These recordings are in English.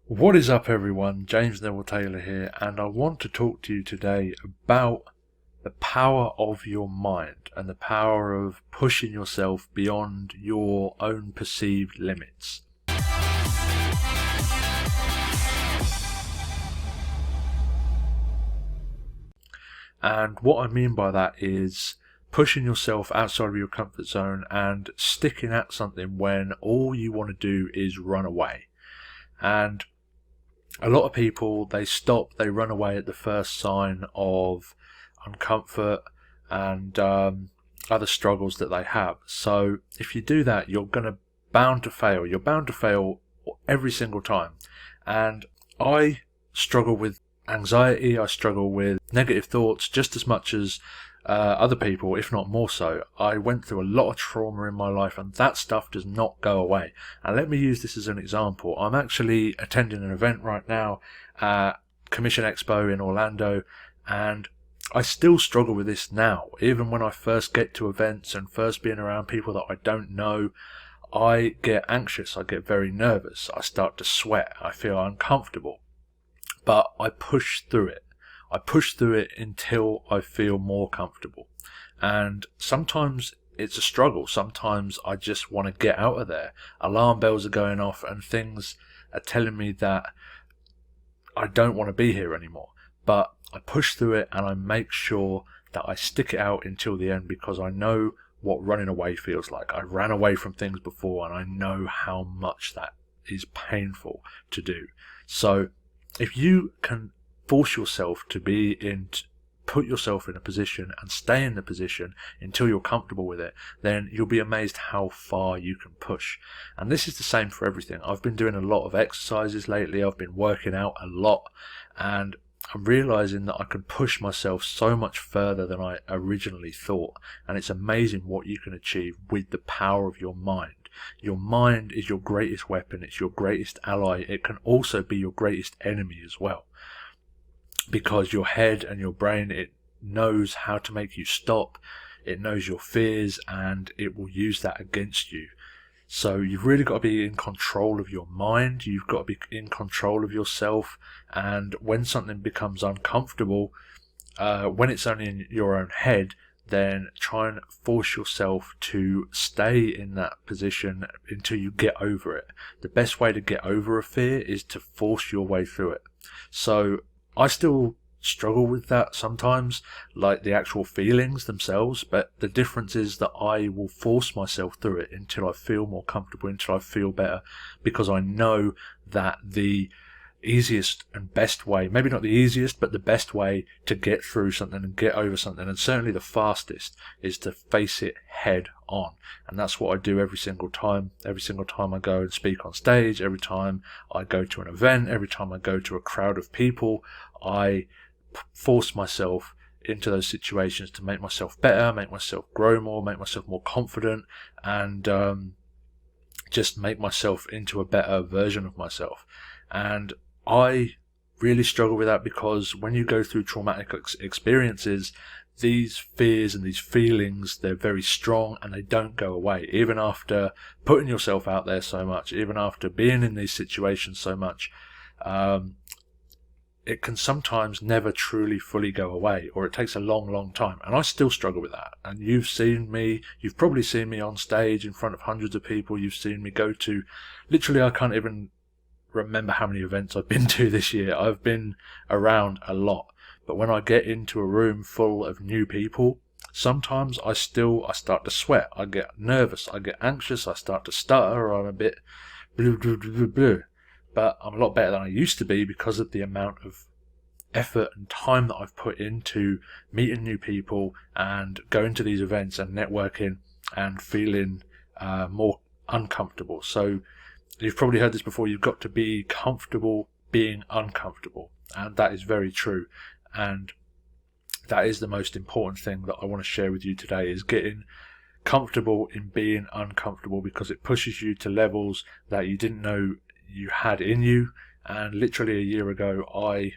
What is up, everyone? James Neville-Taylor here, and I want to talk to you today about the power of your mind and the power of pushing yourself beyond your own perceived limits. And what I mean by that is pushing yourself outside of your comfort zone and sticking at something when all you want to do is run away. And a lot of people, they run away at the first sign of uncomfort and other struggles that they have. So if you do that, you're bound to fail. You're bound to fail every single time. And I struggle with anxiety. I struggle with negative thoughts just as much as other people, if not more so. I went through a lot of trauma in my life, and that stuff does not go away. And let me use this as an example. I'm actually attending an event right now at Commission Expo in Orlando, and I still struggle with this now. Even when I first get to events and first being around people that I don't know, I get anxious, I get very nervous, I start to sweat, I feel uncomfortable. But I push through it. I push through it until I feel more comfortable. And sometimes it's a struggle. Sometimes I just want to get out of there. Alarm bells are going off and things are telling me that I don't want to be here anymore. But I push through it and I make sure that I stick it out until the end, because I know what running away feels like. I ran away from things before and I know how much that is painful to do. So if you can force yourself to put yourself in a position and stay in the position until you're comfortable with it, then you'll be amazed how far you can push. And this is the same for everything. I've been doing a lot of exercises lately. I've been working out a lot, and I'm realizing that I can push myself so much further than I originally thought. And it's amazing what you can achieve with the power of your mind. Your mind is your greatest weapon. It's your greatest ally. It can also be your greatest enemy as well, because your head and your brain, it knows how to make you stop. It knows your fears and it will use that against you. So you've really got to be in control of your mind. You've got to be in control of yourself. And when something becomes uncomfortable, when it's only in your own head, then try and force yourself to stay in that position until you get over it. The best way to get over a fear is to force your way through it. So I still struggle with that sometimes, like the actual feelings themselves, but the difference is that I will force myself through it until I feel more comfortable, until I feel better, because I know that the easiest and best way, maybe not the easiest, but the best way to get through something and get over something, and certainly the fastest, is to face it head on. And that's what I do every single time. Every single time I go and speak on stage, every time I go to an event, every time I go to a crowd of people, I force myself into those situations to make myself better, make myself grow more, make myself more confident, and just make myself into a better version of myself. And I really struggle with that, because when you go through traumatic experiences, these fears and these feelings, they're very strong and they don't go away. Even after putting yourself out there so much, even after being in these situations so much, it can sometimes never truly fully go away, or it takes a long, long time. And I still struggle with that. And you've probably seen me on stage in front of hundreds of people. You've seen me go to, literally, I can't even remember how many events I've been to this year. I've been around a lot. But when I get into a room full of new people, sometimes I start to sweat. I get nervous. I get anxious. I start to stutter. I'm a bit blue, blue, blue, blue. But I'm a lot better than I used to be, because of the amount of effort and time that I've put into meeting new people and going to these events and networking and feeling more uncomfortable. So you've probably heard this before. You've got to be comfortable being uncomfortable. And that is very true. And that is the most important thing that I want to share with you today, is getting comfortable in being uncomfortable, because it pushes you to levels that you didn't know you had in you. And literally a year ago, I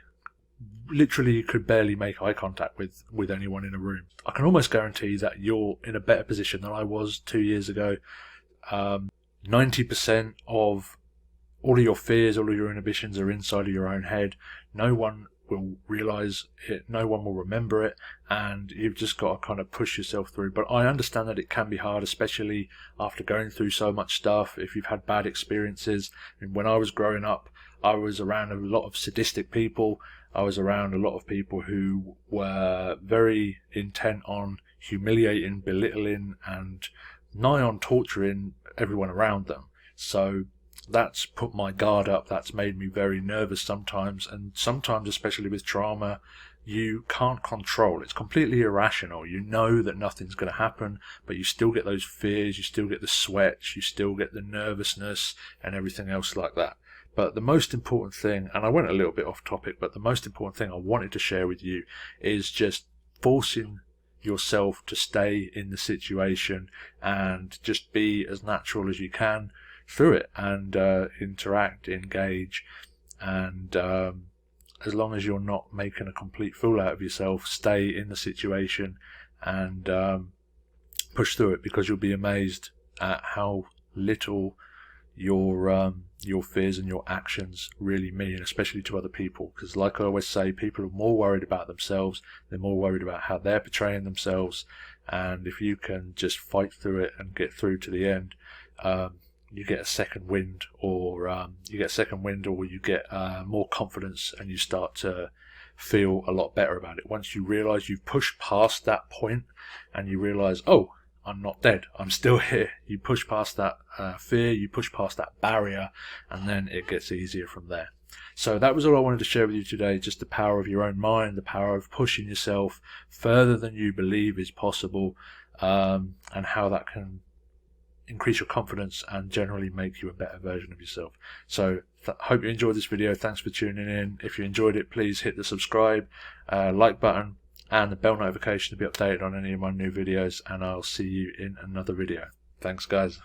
literally could barely make eye contact with anyone in a room. I can almost guarantee that you're in a better position than I was 2 years ago. 90% of all of your fears, all of your inhibitions are inside of your own head. No one will realize it, no one will remember it, and you've just got to kind of push yourself through. But I understand that it can be hard, especially after going through so much stuff. If you've had bad experiences, and when I was growing up, I was around a lot of sadistic people. I was around a lot of people who were very intent on humiliating, belittling, and nigh on torturing everyone around them. So that's put my guard up. That's made me very nervous sometimes, and sometimes, especially with trauma, you can't control. It's completely irrational. You know that nothing's going to happen, but you still get those fears, you still get the sweats, you still get the nervousness and everything else like that. But the most important thing, and I went a little bit off topic, but the most important thing I wanted to share with you is just forcing yourself to stay in the situation and just be as natural as you can through it, and interact, engage, and as long as you're not making a complete fool out of yourself, stay in the situation and push through it, because you'll be amazed at how little your fears and your actions really mean, especially to other people. Because like I always say, people are more worried about themselves, they're more worried about how they're portraying themselves, and if you can just fight through it and get through to the end, you get a second wind, or you get more confidence, and you start to feel a lot better about it. Once you realize you've pushed past that point and you realize, oh, I'm not dead, I'm still here. You push past that fear, you push past that barrier, and then it gets easier from there. So that was all I wanted to share with you today, just the power of your own mind, the power of pushing yourself further than you believe is possible, and how that can increase your confidence and generally make you a better version of yourself. So hope you enjoyed this video. Thanks for tuning in. If you enjoyed it, please hit the subscribe, like button, and the bell notification to be updated on any of my new videos, and I'll see you in another video. Thanks guys.